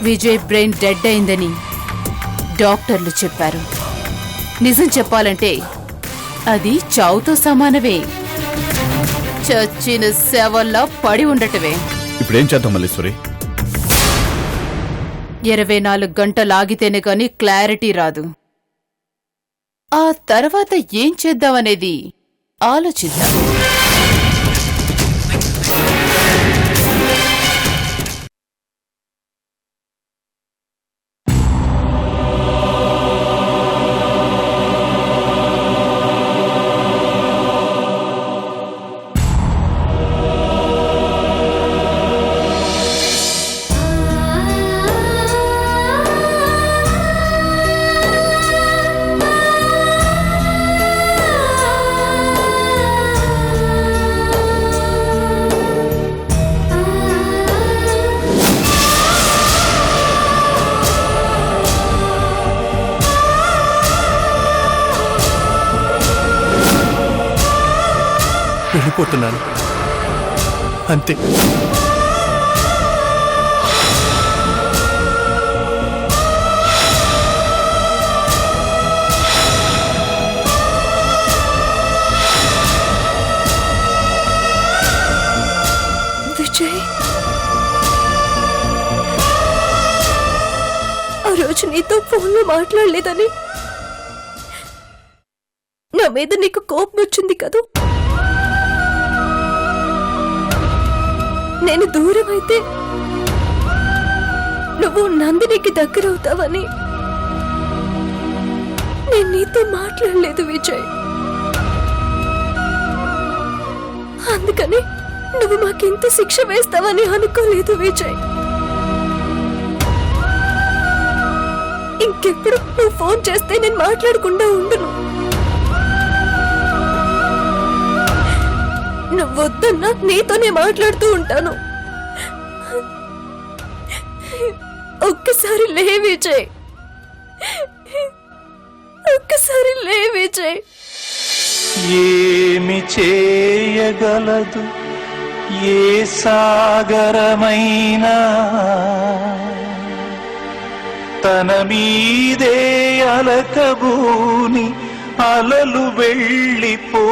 Vijay brain dead అయిందని డాక్టర్లు చెప్పారు. నిజం చెప్పాలంటే అది చావుతో సమానమే. చచ్చిన శవల్లా పడి ఉండటమే. ఇప్పుడేం చేద్దాం మల్లీశ్వరి? 24 గంటలాగితేనే గాని క్లారిటీ రాదు. ఆ తర్వాత ఏం చేద్దామనేది ఆలోచిద్దాం. వెళ్ళిపోతున్నాను అంతే. విజయ్, ఆ రోజు నీతో ఫోన్లో మాట్లాడలేదని నా మీద నీకు కోపం వచ్చింది కదూ. నేను దూరం అయితే నువ్వు నందినికి దగ్గరవుతావని నేను నీతో మాట్లాడలేదు విజయ్. అందుకని నువ్వు మాకింత శిక్ష వేస్తావని అనుకోలేదు విజయ్. ఇంకెప్పుడు నువ్వు ఫోన్ చేస్తే నేను మాట్లాడకుండా ఉండును. నువ్వొద్దన్నా నీతోనే మాట్లాడుతూ ఉంటాను. ఒక్కసారి లే విజయ్, ఒక్కసారి లే విజయ్. ఏమి చేయగలదు ఏ సాగరమైనా, తన మీదే అలకబూని అలలు వెళ్ళిపోతుంటే,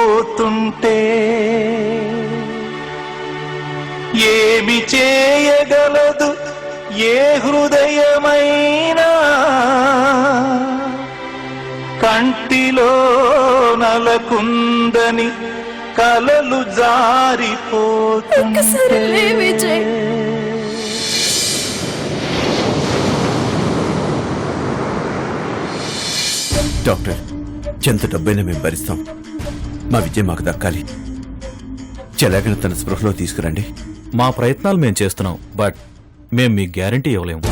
ఏమి చేయగలదు ఏ హృదయమైనా, కంటిలో నలకుందని కలలు జారిపోతుంటే. డాక్టర్, ఎంత డబ్బైనా మేము భరిస్తాం. మా విజయ్ మాకు దక్కాలి. చెలాగిన తన స్పృహలో తీసుకురండి. మా ప్రయత్నాలు మేం చేస్తున్నాం, బట్ మేం మీ గ్యారంటీ ఇవ్వలేము.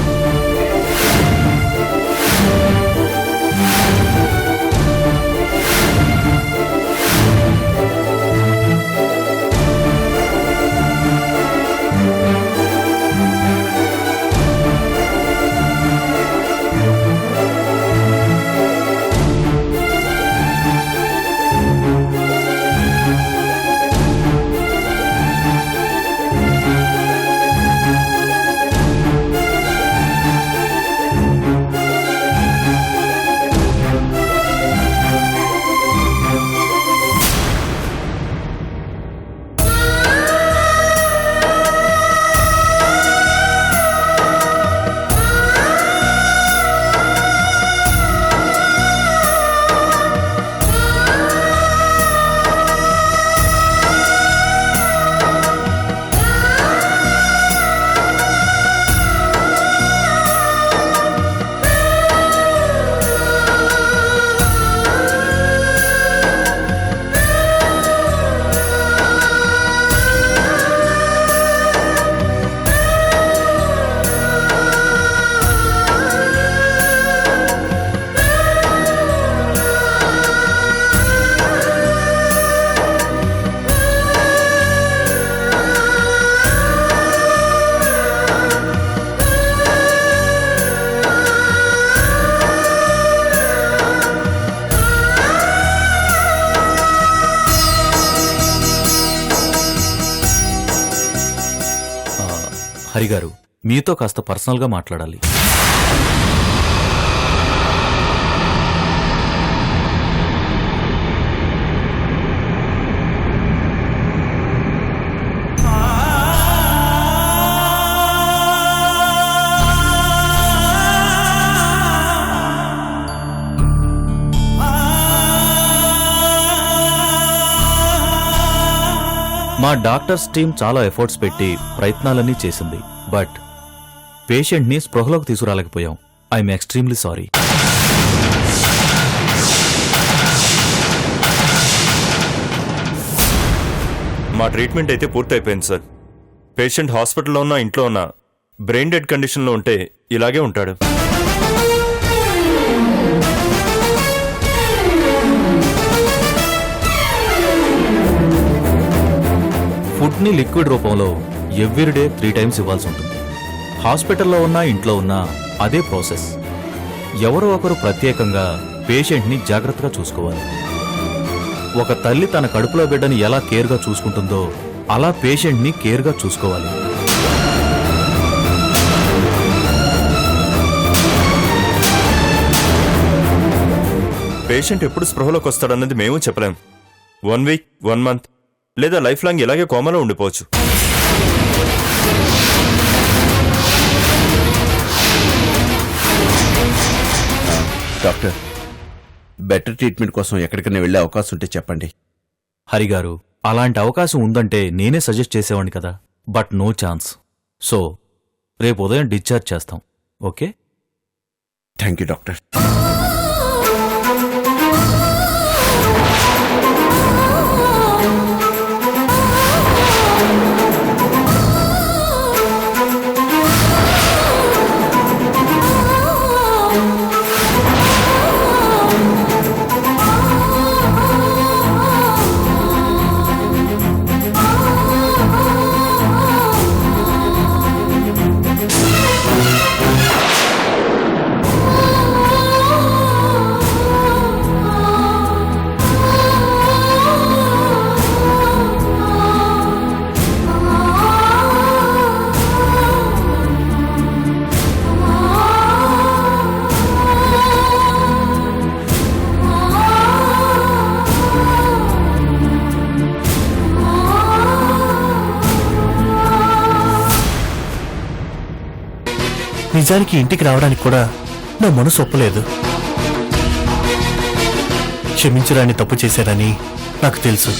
హరిగారు, మీతో కాస్త పర్సనల్గా మాట్లాడాలి. మా డాక్టర్స్ టీం చాలా ఎఫర్ట్స్ పెట్టి ప్రయత్నాలన్నీ చేసింది, బట్ పేషెంట్ని స్పృహలోకి తీసుకురాలేకపోయాం. I'm extremely sorry. మా ట్రీట్మెంట్ అయితే పూర్తయిపోయింది సార్. పేషెంట్ హాస్పిటల్లో ఉన్నా ఇంట్లో ఉన్నా బ్రెయిన్ డెడ్ కండిషన్లో ఉంటే ఇలాగే ఉంటాడు. ఫుడ్ని లిక్విడ్ రూపంలో ఎవ్రీడే 3 times ఇవ్వాల్సి ఉంటుంది. హాస్పిటల్లో ఉన్నా ఇంట్లో ఉన్నా అదే ప్రాసెస్. ఎవరో ఒకరు ప్రత్యేకంగా పేషెంట్ని జాగ్రత్తగా చూసుకోవాలి. ఒక తల్లి తన కడుపులో బిడ్డని ఎలా కేర్గా చూసుకుంటుందో అలా పేషెంట్ని కేర్గా చూసుకోవాలి. పేషెంట్ ఎప్పుడు స్పృహలోకి వస్తాడన్నది మేము చెప్పలేం. 1 week, 1 month లేదా లైఫ్ లాంగ్ ఇలాగే కోమాలో ఉండిపోవచ్చు. డాక్టర్, బెటర్ ట్రీట్మెంట్ కోసం ఎక్కడికైనా వెళ్ళే అవకాశం ఉంటే చెప్పండి. హరిగారు, అలాంటి అవకాశం ఉందంటే నేనే సజెస్ట్ చేసేవాడిని కదా, బట్ నో ఛాన్స్. సో రేపు ఉదయం డిశ్చార్జ్ చేస్తాం. ఓకే? Thank you doctor. నిజానికి ఇంటికి రావడానికి కూడా నా మనసు ఒప్పలేదు. క్షమించరాని తప్పు చేశారని నాకు తెలుసు.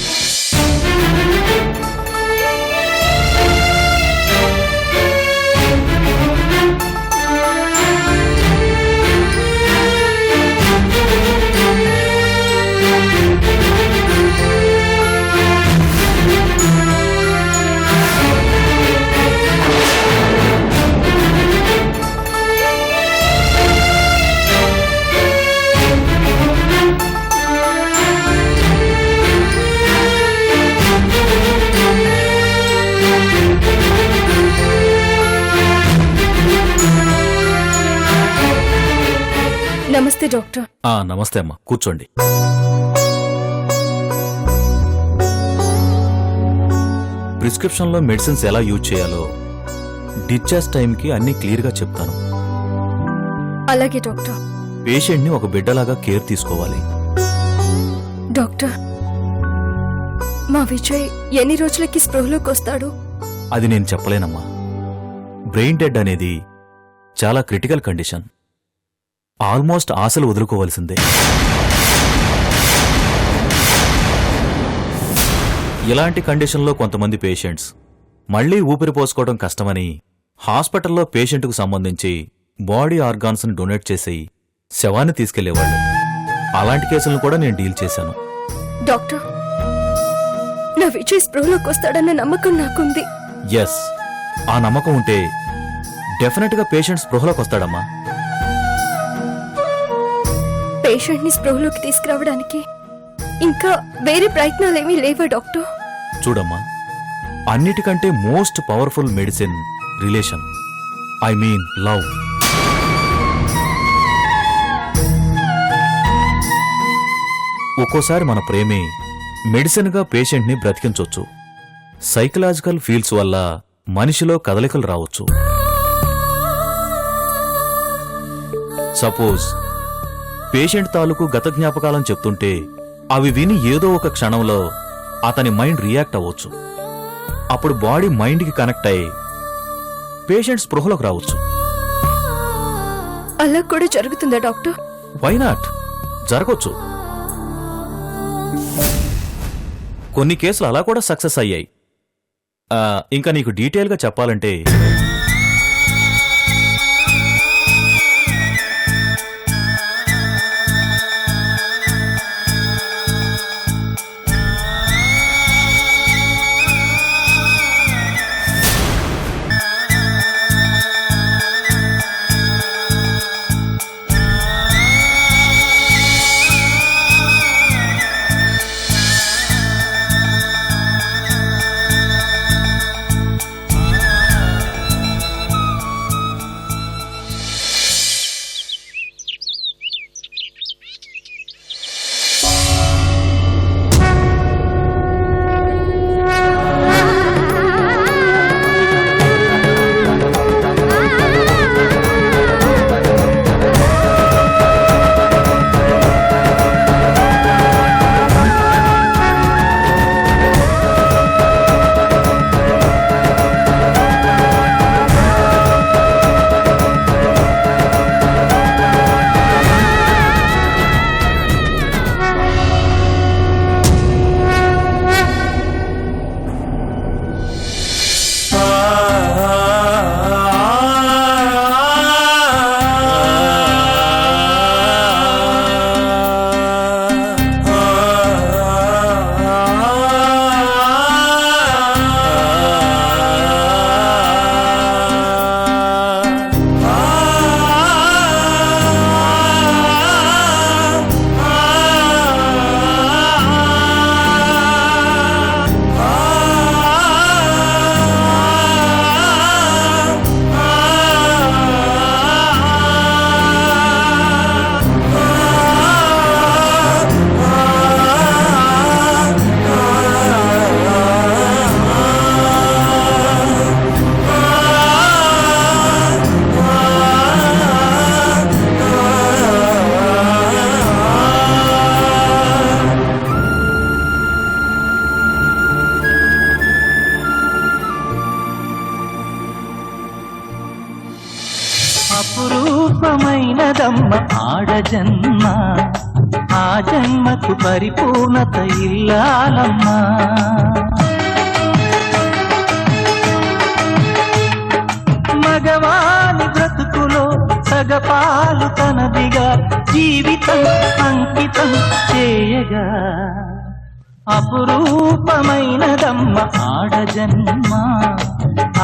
నమస్తే డాక్టర్. నమస్తే అమ్మా, కూర్చోండి. ప్రిస్క్రిప్షన్లో మెడిసిన్స్ ఎలా యూజ్ చేయాలో డిశ్చార్జ్ టైంకి అన్నీ క్లియర్గా చెప్తాను. అలాగే డాక్టర్. పేషెంట్ని ఒక బిడ్డలాగా కేర్ తీసుకోవాలి. డాక్టర్, మా విజయ్ ఎన్ని రోజులకి స్పృహలోకి వస్తాడు? అది నేను చెప్పలేనమ్మా. బ్రెయిన్ డెడ్ అనేది చాలా క్రిటికల్ కండిషన్. ఆల్మోస్ట్ ఆశలు వదులుకోవాల్సిందే. ఇలాంటి కండిషన్లో కొంతమంది పేషెంట్స్ మళ్లీ ఊపిరి పోసుకోవడం కష్టమని హాస్పిటల్లో పేషెంట్కు సంబంధించి బాడీ ఆర్గాన్స్ని డొనేట్ చేసి శవాన్ని తీసుకెళ్లేవాళ్లు. అలాంటి కేసులను కూడా నేను డీల్ చేశాను. డాక్టర్, నా విజయ్ స్పృహలోకి వస్తాడన్న నమ్మకం నాకుంది. ఎస్, ఆ నమ్మకం ఉంటే డెఫినెట్గా పేషెంట్ స్పృహలోకి వస్తాడమ్మా. పేషెంట్ ని స్పృహలోకి తీసుకురావడానికి ఇంకా వేరే ప్రయత్నాలేమీ లేవా డాక్టర్? చూడమ్మా, అన్నిటికంటే most powerful medicine relation, I mean love. ఒక్కోసారి మన ప్రేమే మెడిసిన్గా పేషెంట్ని బ్రతికించొచ్చు. సైకలాజికల్ ఫీల్స్ వల్ల మనిషిలో కదలికలు రావచ్చు. సపోజ్ పేషెంట్ తాలూకు గత జ్ఞాపకాలను చెప్తుంటే అవి విని ఏదో ఒక క్షణంలో అతని మైండ్ రియాక్ట్ అవ్వచ్చు. అప్పుడు బాడీ మైండ్కి కనెక్ట్ అయ్యి పేషెంట్ స్పృహలోకి రావచ్చు. అలా కూడా జరుగుతుందా డాక్టర్? Why not? జరగొచ్చు. కొన్ని కేసులు అలా కూడా సక్సెస్ అయ్యాయి. ఇంకా నీకు డీటెయిల్గా చెప్పాలంటే అపురూపమైనదమ్మ ఆడజన్మ, ఆ జన్మకు పరిపూర్ణత ఇల్లాలమ్మా. మగవాని బ్రతుకులో సగపాలు తనదిగా జీవితం అంకితం చేయగా, అపురూపమైనదమ్మ ఆడజన్మ,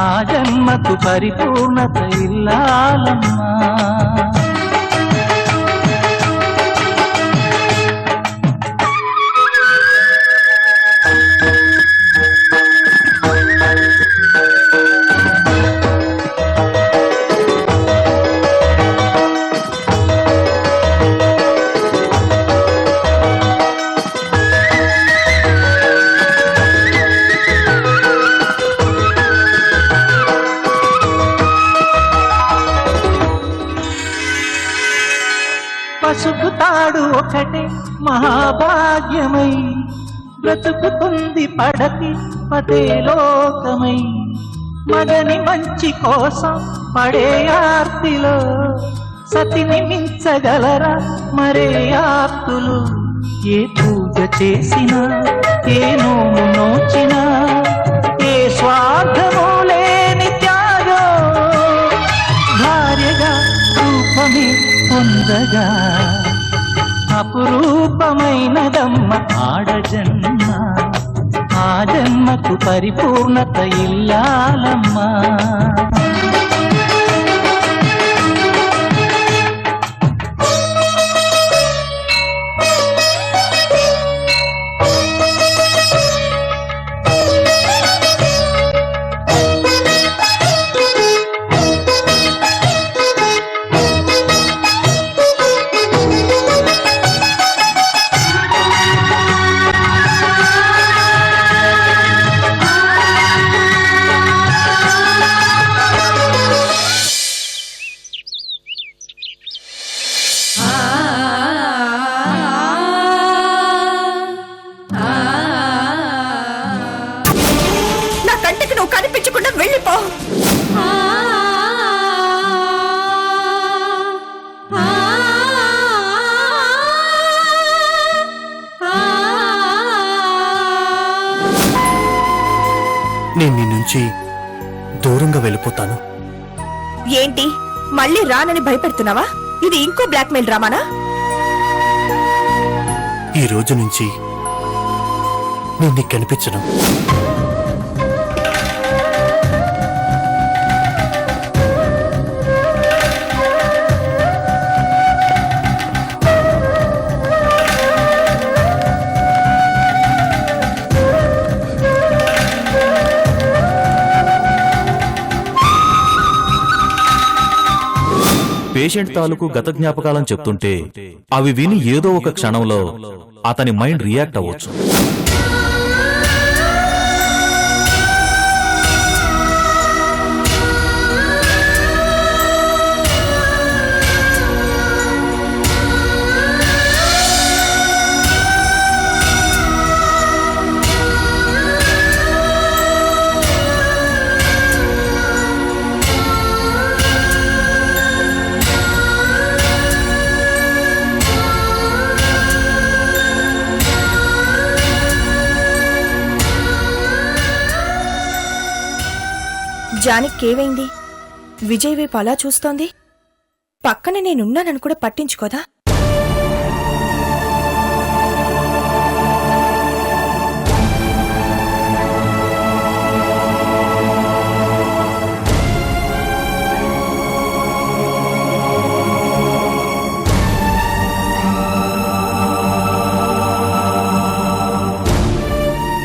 ఆ జన్మకు పరిపూర్ణత ఇల్లాలమ్మా. పసుపు తాడు ఒకటే మహాభాగ్యమై, బ్రతుకుతుంది పడతి పదే లోకమై. మగని మంచి కోసం పడే ఆర్తిలో సతిని మించగలరా మరే ఆప్తులు. ఏ పూజ చేసినా, ఏ నోము నోచినా, ఏ స్వార్థమో లేని త్యాగం భార్యగా రూపమే పొందగా. అపురూపమైనదమ్మ ఆడజన్మ, ఆ జన్మకు పరిపూర్ణత ఇల్లాలమ్మా. నుంచి దూరంగా వెళ్ళిపోతాను. ఏంటి మళ్ళీ రానని భయపెడుతున్నావా? ఇది ఇంకో బ్లాక్మెయిల్ డ్రామానా? ఈ రోజు నుంచి నేను నీకు కనిపించను. పేషెంట్ తాలూకు గత జ్ఞాపకాలను చెప్తుంటే అవి విని ఏదో ఒక క్షణంలో అతని మైండ్ రియాక్ట్ అవ్వచ్చు. జానకేమైంది? విజయ్ వైపు అలా చూస్తోంది. పక్కన నేనున్నానని కూడా పట్టించుకోదా?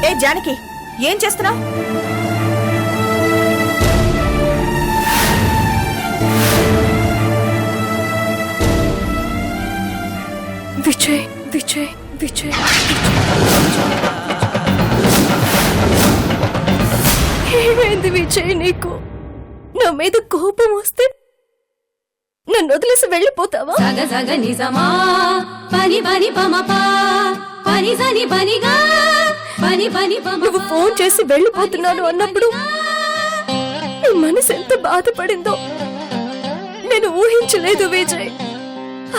ఏ జానకి, ఏం చేస్తున్నావు? విజయ్ విజయ్ విజయ్ ఏమైంది విజయ్? నీకు నా మీద కోపం వస్తే నన్ను వదిలేసి వెళ్ళిపోతావా? నువ్వు ఫోన్ చేసి వెళ్ళిపోతున్నాను అన్నప్పుడు నీ మనసు ఎంత బాధపడిందో నేను ఊహించలేదు విజయ్.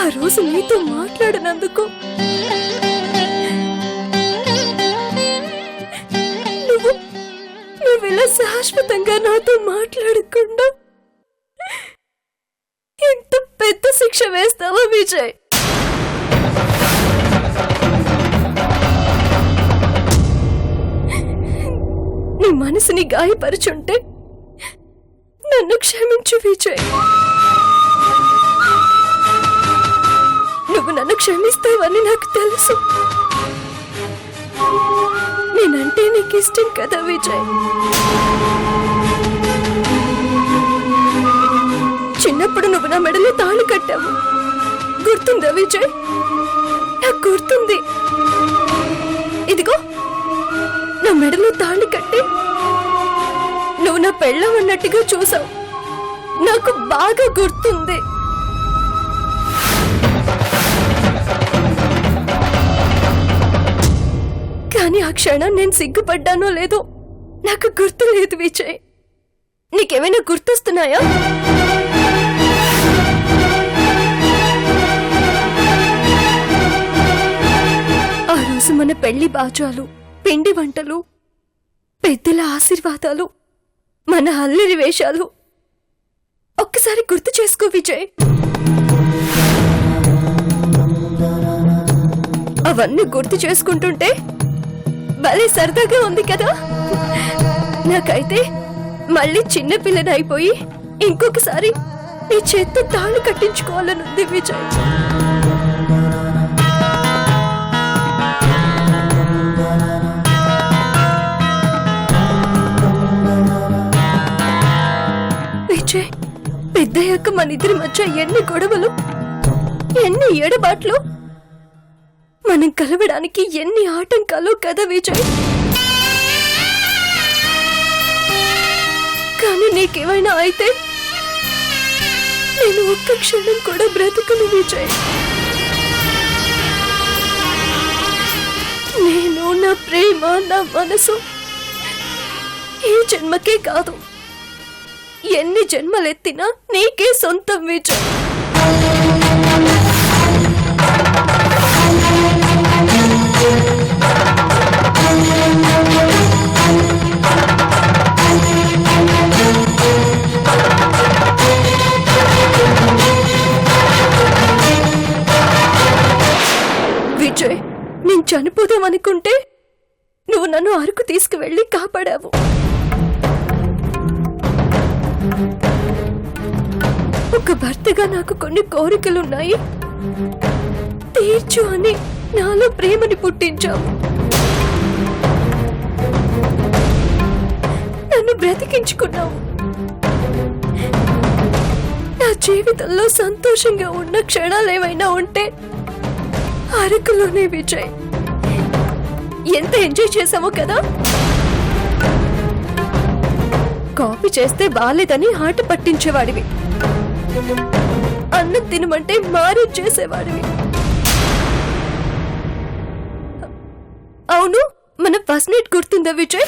ఆ రోజు నీతో మాట్లాడినందుకు నువ్విలా శాశ్వతంగా నాతో మాట్లాడకుండా ఎంత పెద్ద శిక్ష వేస్తావా విజయ్? నీ మనసుని గాయపరుచుంటే నన్ను క్షమించు విజయ్. నువ్వు నన్ను క్షమిస్తావని నాకు తెలుసు. నేనంటే నీకు ఇష్టం కదా విజయ్. చిన్నప్పుడు నువ్వు నా మెడలో తాళి కట్టావు, గుర్తుందా విజయ్? నాకు గుర్తుంది. ఇదిగో నా మెడలో తాళి కట్టి నువ్వు నా పెళ్ళం అన్నట్టుగా చూసావు. నాకు బాగా గుర్తుంది. కానీ ఆ క్షణం నేను సిగ్గుపడ్డానో లేదో నాకు గుర్తు లేదు విజయ్. నీకేమైనా గుర్తొస్తున్నాయా? ఆ రోజు మన పెళ్లి బాజాలు, పిండి వంటలు, పెద్దల ఆశీర్వాదాలు, మన అల్లరి వేషాలు ఒక్కసారి గుర్తు చేసుకో విజయ్. అవన్నీ గుర్తు చేసుకుంటుంటే భలే సరదాగా ఉంది కదా. నాకైతే మళ్ళీ చిన్నపిల్లని అయిపోయి ఇంకొకసారి నీ చేత్తో తాళి కట్టించుకోవాలనుంది విజయ్. విజయ్, పెద్దయ్యాక మన ఇద్దరి మధ్య ఎన్ని గొడవలు, ఎన్ని ఎడబాట్లు, మనం కలవడానికి ఎన్ని ఆటంకాలు కదా విజయ్. కానీ నీకేమైనా అయితే నేను ఒక్క క్షణం కూడా బ్రతకను విజయ్. నేను, నా ప్రేమ, నా మనసు ఈ జన్మకే కాదు, ఎన్ని జన్మలెత్తినా నీకే సొంతం విజయ్. కాపాడదామనుకుంటే నువ్వు నన్ను అరకు తీసుకువెళ్ళి కాపాడావు. ఒక భర్తగా నాకు కొన్ని కోరికలున్నాయి, తీర్చు అని నాలో ప్రేమని పుట్టించావు. నన్ను బ్రతికించుకున్నావు. నా జీవితంలో సంతోషంగా ఉన్న క్షణాలేమైనా ఉంటే అరకులోనే విజయ్. ఎంత ఎంజాయ్ చేశామో కదా. కాఫీ చేస్తే బాలేదని ఆట పట్టించేవాడివి, అన్నం తినమంటే మారి చేసేవాడివి. అవును, మన ఫస్ట్ నైట్ గుర్తుందా విజయ్?